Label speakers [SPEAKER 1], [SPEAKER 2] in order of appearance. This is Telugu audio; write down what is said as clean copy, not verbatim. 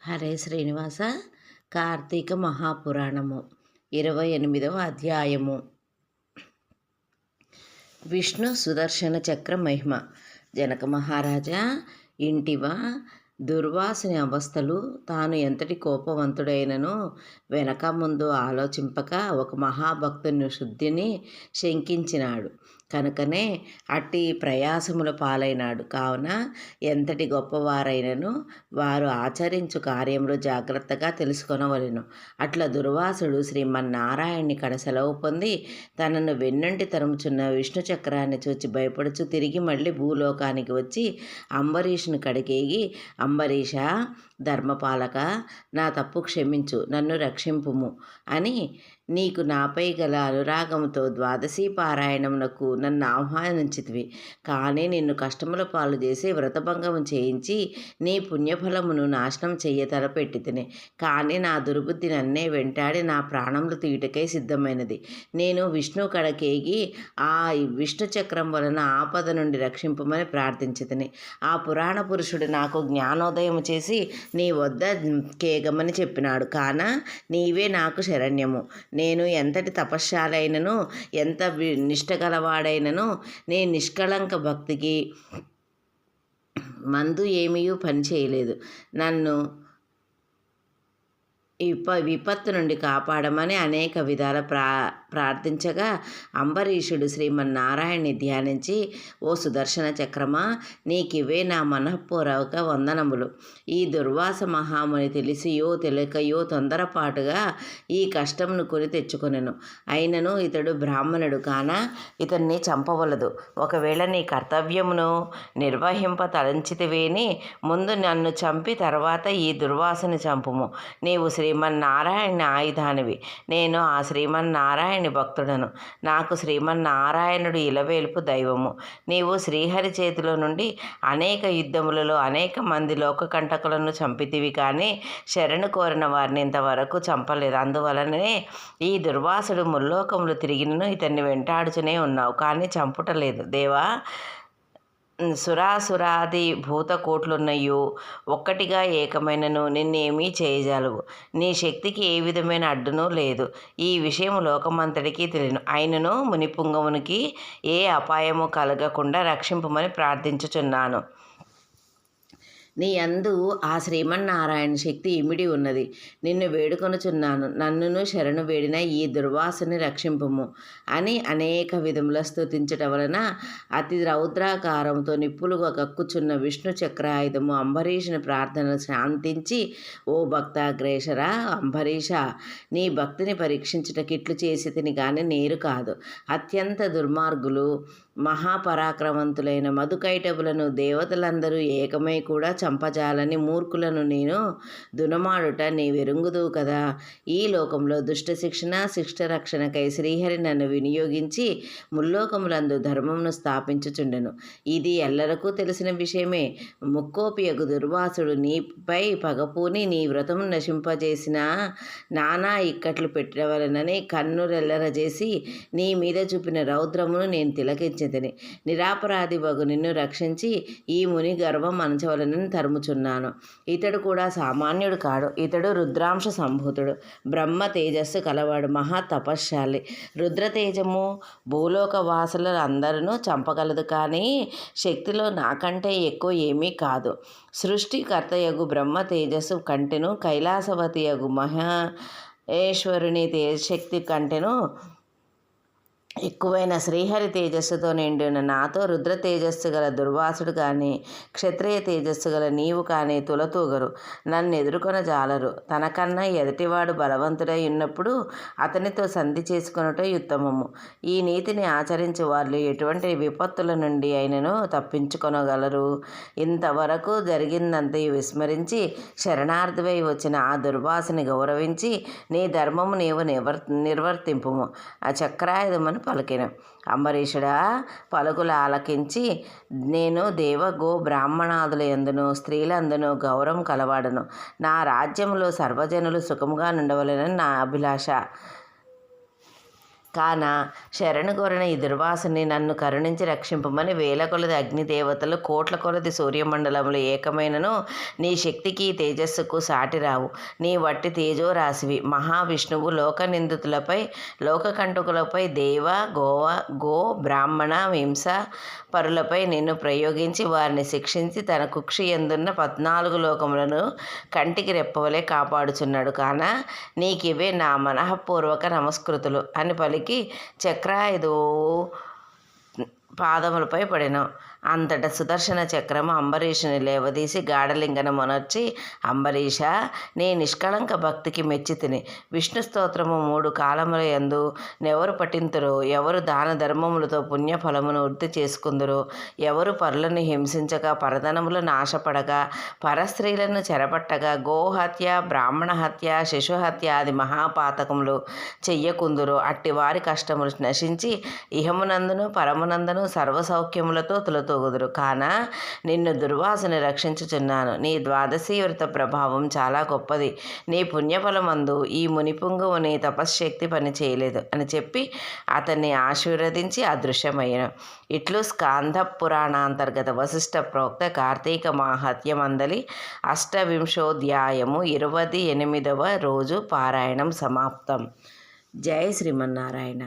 [SPEAKER 1] హరే శ్రీనివాస. కార్తీక మహాపురాణము 28వ అధ్యాయము. విష్ణు సుదర్శన చక్ర మహిమ. జనక మహారాజా, ఇంటివా దుర్వాసుని అవస్థలు తాను ఎంతటి కోపవంతుడైనను వెనక ముందు ఆలోచింపక ఒక మహాభక్తుని శుద్ధిని శంకించినాడు కనుకనే అట్టి ప్రయాసముల పాలైనాడు. కావున ఎంతటి గొప్పవారైనను వారు ఆచరించు కార్యములు జాగ్రత్తగా తెలుసుకొనవలెను. అట్లా దుర్వాసుడు శ్రీమన్నారాయణ్ణి కడ సెలవు పొంది తనను వెన్నంటి తరుముచున్న విష్ణు చక్రాన్ని చూచి భయపడుచు తిరిగి మళ్ళీ భూలోకానికి వచ్చి అంబరీషుని కడికేగి, అంబరీష, ధర్మపాలక, నా తప్పు క్షమించు, నన్ను రక్షింపుము అని నీకు నాపై గల అనురాగముతో ద్వాదశీ పారాయణమునకు నన్ను ఆహ్వానించితివి. కానీ నిన్ను కష్టముల పాలు చేసి వ్రతభంగము చేయించి నీ పుణ్యఫలమును నాశనం చెయ్య తలపెట్టితిని. కానీ నా దుర్బుద్ధి నన్నే వెంటాడి నా ప్రాణములు తీయుటకై సిద్ధమైనది. నేను విష్ణు కడకేగి ఆ విష్ణు చక్రం వలన ఆపద నుండి రక్షింపమని ప్రార్థించితిని. ఆ పురాణ పురుషుడు నాకు జ్ఞానోదయము చేసి నీ వద్ద కేగమని చెప్పినాడు. కాన నీవే నాకు శరణ్యము. నేను ఎంతటి తపశ్శాలైనను ఎంత నిష్టగలవాడైనను నీ నిష్కళంక భక్తికి మందు ఏమీ పని చేయలేదు. నన్ను విపత్తు నుండి కాపాడమని అనేక విధాల ప్రార్థించగా అంబరీషుడు శ్రీమన్నారాయణ్ణి ధ్యానించి, ఓ సుదర్శన చక్రమా, నీకివే నా మనఃపూర్వక వందనములు. ఈ దుర్వాస మహాముని తెలిసియో తెలియకయో తొందరపాటుగా ఈ కష్టమును కొని తెచ్చుకొనెను. అయినను ఇతడు బ్రాహ్మణుడు కాన ఇతన్ని చంపవలదు. ఒకవేళ నీ కర్తవ్యమును నిర్వహింప తలంచితివేని ముందు నన్ను చంపి తర్వాత ఈ దుర్వాసని చంపుము. నీవు శ్రీమన్నారాయణ ఆయుధానివి. నేను ఆ శ్రీమన్నారాయణి భక్తుడను. నాకు శ్రీమన్నారాయణుడు ఇలవేల్పు దైవము. నీవు శ్రీహరి చేతిలో నుండి అనేక యుద్ధములలో అనేక మంది లోకకంటకులను చంపితివి, కానీ శరణు కోరిన వారిని ఇంతవరకు చంపలేదు. అందువలననే ఈ దుర్వాసుడు ముల్లోకములు తిరిగినను ఇతన్ని వెంటాడుచునే ఉన్నావు, కానీ చంపుటలేదు. దేవా, సురాసురాది భూతకోట్లున్నయో ఒక్కటిగా ఏకమైనను నిన్నేమీ చేయజాలవు. నీ శక్తికి ఏ విధమైన అడ్డునూ లేదు. ఈ విషయం లోకమంతటికీ తెలియను. అయినను మునిపుంగవునికి ఏ అపాయము కలగకుండా రక్షింపమని ప్రార్థించుచున్నాను. నీ యందు ఆ శ్రీమన్నారాయణ శక్తి ఇమిడి ఉన్నది. నిన్ను వేడుకొనుచున్నాను. నన్నును శరణు వేడిన ఈ దుర్వాసుని రక్షింపుము అని అనేక విధముల స్తుతించట వలన అతి రౌద్రాకారంతో నిప్పులుగా కక్కుచున్న విష్ణు చక్రాయుధము అంబరీషుని ప్రార్థనలు శాంతించి, ఓ భక్తాగ్రేసరా అంబరీష, నీ భక్తిని పరీక్షించుటకిట్లు చేసి తిని కానీ నేరు కాదు. అత్యంత దుర్మార్గులు మహాపరాక్రమంతులైన మధుకైటవులను దేవతలందరూ ఏకమై కూడా చంపజాలని మూర్ఖులను నేను దునమాడుట నీ వెరుంగుదువు కదా. ఈ లోకంలో దుష్ట శిక్షణ శిష్ట రక్షణకై శ్రీహరి నన్ను వినియోగించి ముల్లోకములందు ధర్మమును స్థాపించుచుండెను. ఇది ఎల్లరకు తెలిసిన విషయమే. ముక్కోపియగు దుర్వాసుడు నీపై పగపూని నీ వ్రతము నశింపజేసిన నానా ఇక్కట్లు పెట్టవలనని కన్నురెల్లరజేసి నీ మీద చూపిన రౌద్రమును నేను తిలకించి నిరాపరాధి వగు నిన్ను రక్షించి ఈ ముని గర్వం అనచవలనని తరుముచున్నాను. ఇతడు కూడా సామాన్యుడు కాడు. ఇతడు రుద్రాంశ సంభూతుడు, బ్రహ్మ తేజస్సు కలవాడు, మహా తపశ్శాలి. రుద్రతేజము భూలోక వాసుల అందరూ చంపగలదు, కానీ శక్తిలో నాకంటే ఎక్కువ ఏమీ కాదు. సృష్టికర్తయగు బ్రహ్మ తేజస్సు కంటెను కైలాసవతి యగు మహేశ్వరుని తేజశక్తి కంటెను ఎక్కువైన శ్రీహరి తేజస్సుతో నిండిన నాతో రుద్ర తేజస్సు గల దుర్వాసుడు కానీ క్షత్రియ తేజస్సు గల నీవు కానీ తులతూగరు, నన్ను ఎదుర్కొన జాలరు. తనకన్నా ఎదుటివాడు బలవంతుడై ఉన్నప్పుడు అతనితో సంధి చేసుకొనుట ఉత్తమము. ఈ నీతిని ఆచరించి వాళ్ళు ఎటువంటి విపత్తుల నుండి అయినను తప్పించుకొనగలరు. ఇంతవరకు జరిగిందంతయు విస్మరించి శరణార్థివై వచ్చిన ఆ దుర్వాసుని గౌరవించి నీ ధర్మము నీవు నిర్వర్తింపుము. ఆ చక్రాయుధమని పలికెను. అంబరీషుడా, పలుకులు ఆలకించి, నేను దేవ గో బ్రాహ్మణాదుల యందును స్త్రీలందును గౌరవం కలవాడను. నా రాజ్యంలో సర్వజనులు సుఖముగా నుండవలెనని నా అభిలాష. కాన శరణు కోరిన ఈ దుర్వాసుని నన్ను కరుణించి రక్షింపమని వేల కొలది అగ్నిదేవతలు కోట్ల కొలది సూర్యమండలములు ఏకమైనను నీ శక్తికి తేజస్సుకు సాటిరావు. నీ వట్టి తేజోరాశివి. మహావిష్ణువు లోకనిందితులపై లోకకంటకులపై దేవ గో బ్రాహ్మణ హింస పరులపై నిన్ను ప్రయోగించి వారిని శిక్షించి తన కుక్షి ఎందున్న 14 లోకములను కంటికి రెప్పవలే కాపాడుచున్నాడు. కాన నీకివే నా మనఃపూర్వక నమస్కృతులు అని పలికి చక్రాయుధు పాదములపై పడెను. అంతట సుదర్శన చక్రము అంబరీషుని లేవదీసి గాఢలింగనమునొచ్చి, అంబరీష, నీ నిష్కళంక భక్తికి మెచ్చితిని. విష్ణు స్తోత్రము 3 కాలముల యందు నెవరు పఠింతురో, ఎవరు దాన ధర్మములతో పుణ్యఫలమును వృద్ధి చేసుకుందురో, ఎవరు పరులను హింసించక పరధనములు నాశపడగా పరస్త్రీలను చెరపట్టగా గోహత్య బ్రాహ్మణ హత్య శిశుహత్య ఆది మహాపాతకములు చెయ్యకుందురో అట్టి వారి కష్టములు నశించి ఇహమునందును పరమునందును సర్వసౌఖ్యములతో తులతూగుదురు. కాన నిన్ను దుర్వాసుని రక్షించుచున్నాను. నీ ద్వాదశీ వ్రత ప్రభావం చాలా గొప్పది. నీ పుణ్యఫలమందు ఈ మునిపుంగువు నీ తపశ్శక్తి పని చేయలేదు అని చెప్పి అతన్ని ఆశీర్వదించి అదృశ్యమయ్యను. ఇట్లు స్కాంద పురాణాంతర్గత వశిష్ఠ ప్రోక్త కార్తీక మాహత్యమందలి 28వ 28వ రోజు పారాయణం సమాప్తం. జై శ్రీమన్నారాయణ.